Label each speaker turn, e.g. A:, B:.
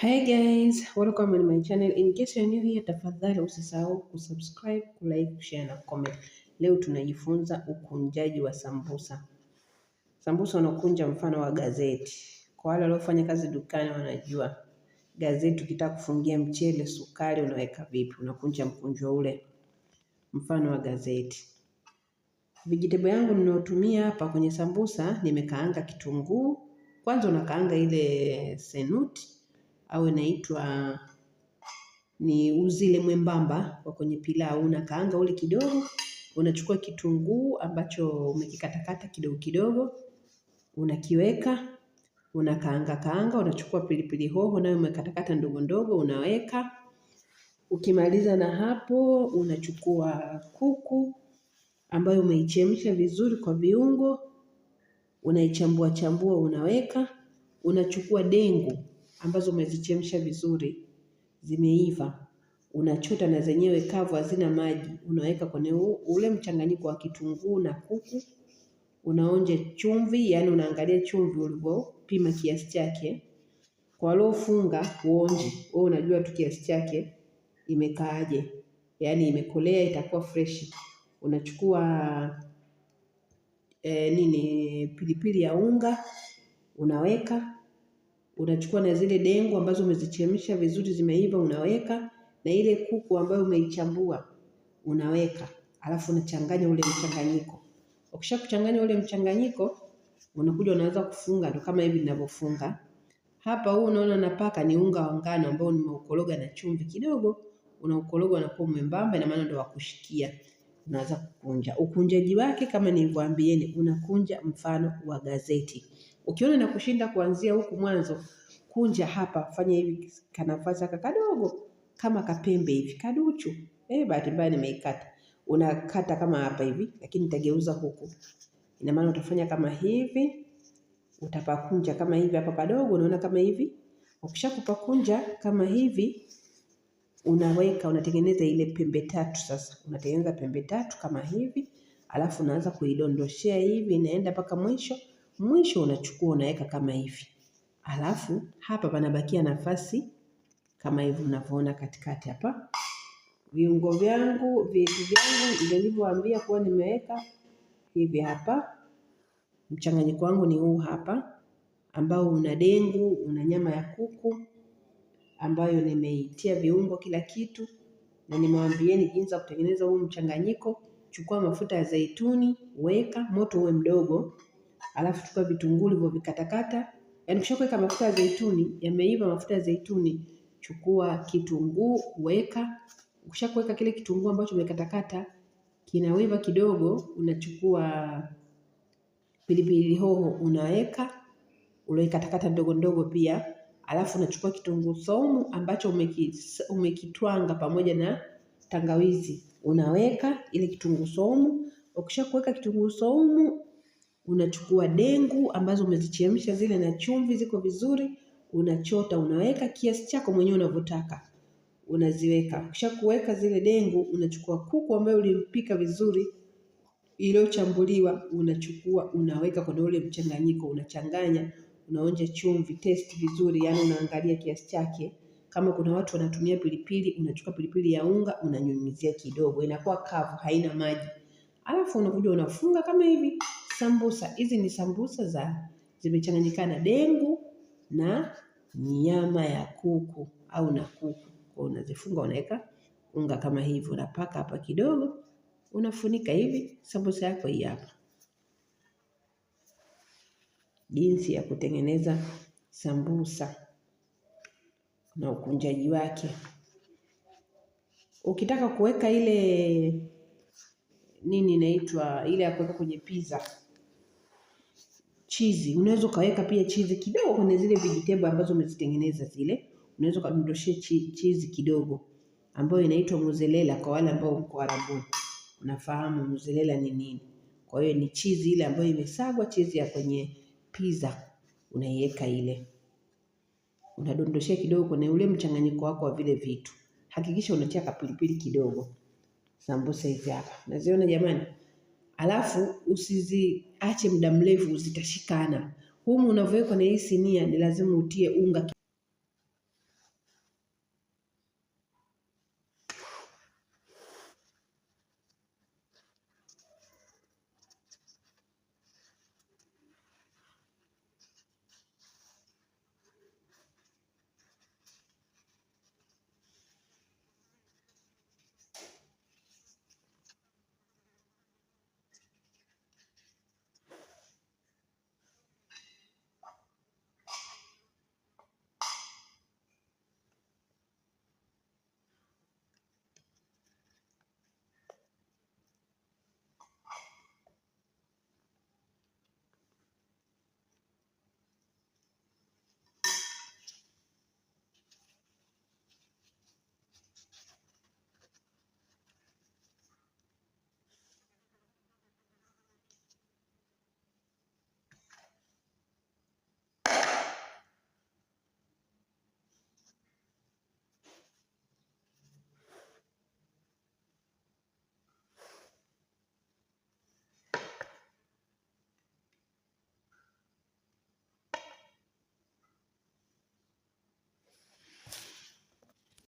A: Hi guys, welcome on my channel. In case you're new here, tafadhali usisahau kusubscribe, kulike, share na comment. Leo tunajifunza ukunjaji wa sambusa. Sambusa unakunja mfano wa gazeti. Kwa wale waliofanya kazi dukani wanajua gazeti ukitaka kufungia mchele, sukari unaweka vipi? Unakunja mkunjo ule mfano wa gazeti. Vegetable yangu ninayotumia hapa kwenye sambusa, nimekaanga kitunguu. Kwanza unakaanga ile senuti au inaitwa ni uzile mwembamba wa kwenye pilau. Unakaanga ule kidogo, unachukua kitunguu ambacho umekikatakata kidogo kidogo, unakiweka, unakaanga, unachukua pilipili hoho nayo umekatakata ndogo ndogo, unaweka. Ukimaliza na hapo, unachukua kuku ambayo umeichemsha vizuri kwa viungo, unaichambua chambua, unaweka. Unachukua dengu ambazo umezichemsha vizuri, zimeiva, unachota na zenyewe kavu hazina maji, unaweka kwenye ule mchanganyiko wa kitunguu na kuku. Unaonje chumvi, yani unaangalia chumvi ulivyopima kiasi chake. Kwa waliofunga uonje, wewe unajua tu kiasi chake imekaaje, yani imekolea, itakuwa fresh. Unachukua pilipili ya unga unaweka. Unachukua na zile dengu ambazo umezichemsha vizuri zimeiva unaweka, na ile kuku ambayo umeichambua unaweka. Alafu unachanganya ule mchanganyiko. Ukisha kuchanganya ule mchanganyiko, unakuja unaanza kufunga, ndo kama hivi ninavyofunga. Hapa huu unaona napaka ni unga wa ngano ambao nimeukoroga na chumvi kidogo. Unaukoroga na kuwa mwembamba, ina maana ndo wa kushikia. Unaanza kukunja. Ukunjaji wake kama nilivyoambieni, unakunja mfano wa gazeti. Ukiona na kushinda kuanzia huku mwanzo, kunja hapa, fanya hivi kanafasi kadogo kama kapembe hivi kaduchu. Bahati mbaya nimeikata. Unakata kama hapa hivi, lakini nitageuza huku. Ina maana utafanya kama hivi, utapakunja kama hivi hapa padogo, unaona kama hivi. Ukishakupakunja kama hivi, unaweka, unatengeneza ile pembe tatu sasa. Unatengeneza pembe tatu kama hivi, alafu unaanza kuidondoshea hivi, inaenda mpaka mwisho. Mwisho unachukua unaweka kama hivi. Alafu hapa panabakia nafasi kama hivi unavyoona katikati hapa. Viungo vyangu, vitu vyangu nilivyowaambia kuwa nimeweka hivi hapa. Mchanganyiko wangu ni huu hapa, ambao una dengu, una nyama ya kuku ambayo nimeitia viungo kila kitu, na nimewaambieni jinsi ya kutengeneza huu mchanganyiko. Chukua mafuta ya zaituni, weka moto uwe mdogo. Alafu chukua vitunguu ulivyokatakata. Yaani ukishaweka mafuta ya zaituni, yameiva mafuta ya zaituni, chukua kitunguu weka. Ukishaweka kile kitunguu ambacho umekatakata kinaiva kidogo, unachukua pilipili hoho unaweka, ulioikatakata ndogo ndogo pia. Alafu unachukua kitunguu saumu ambacho umekitwanga pamoja na tangawizi, unaweka ile kitunguu saumu. Ukishakuweka kitunguu saumu, unachukua dengu ambazo umezichemsha zile na chumvi ziko vizuri, unachota, unaweka kiasi chako mwenyewe unavyotaka, unaziweka. Kisha kuweka zile dengu, unachukua kuku ambayo ulimpika vizuri iliyochambuliwa, unachukua unaweka kwenye ule mchanganyiko, unachanganya, unaonja chumvi, taste vizuri, yani unaangalia kiasi chake. Kama kuna watu wanatumia pilipili, unachukua pilipili ya unga, unanyunyizia kidogo, inakuwa kavu, haina maji. Alafu unakuja unafunga kama hivi. Sambusa hizi ni sambusa zimechanganyikana dengu na nyama ya kuku au na kuku. Kwa unazifunga unaweka unga kama hivi, unapaka hapa kidogo, unafunika hivi. Sambusa yako hii hapa. Jinsi ya kutengeneza sambusa na ukunjaji wake. Ukitaka kuweka ile inaitwa ile ya kuweka kwenye pizza, cheese, unaweza kaweka pia cheese kidogo kwenye zile vegetable ambazo umezitengeneza zile. Unaweza kadondoshia cheese kidogo ambayo inaitwa mozzarella. Kwa wale ambao mko Arabuni unafahamu mozzarella ni nini. Kwa hiyo ni cheese ile ambayo imesagwa, cheese ya kwenye pizza. Unaiweka ile, unadondoshia kidogo kwenye ule mchanganyiko wako wa vile vitu. Hakikisha unatia kapilipili kidogo. Sambusa hizi hapa naziona jamani. Alafu usiziache muda mrefu, zitashikana. Humu unavyoweka na hii sinia ni lazima utie unga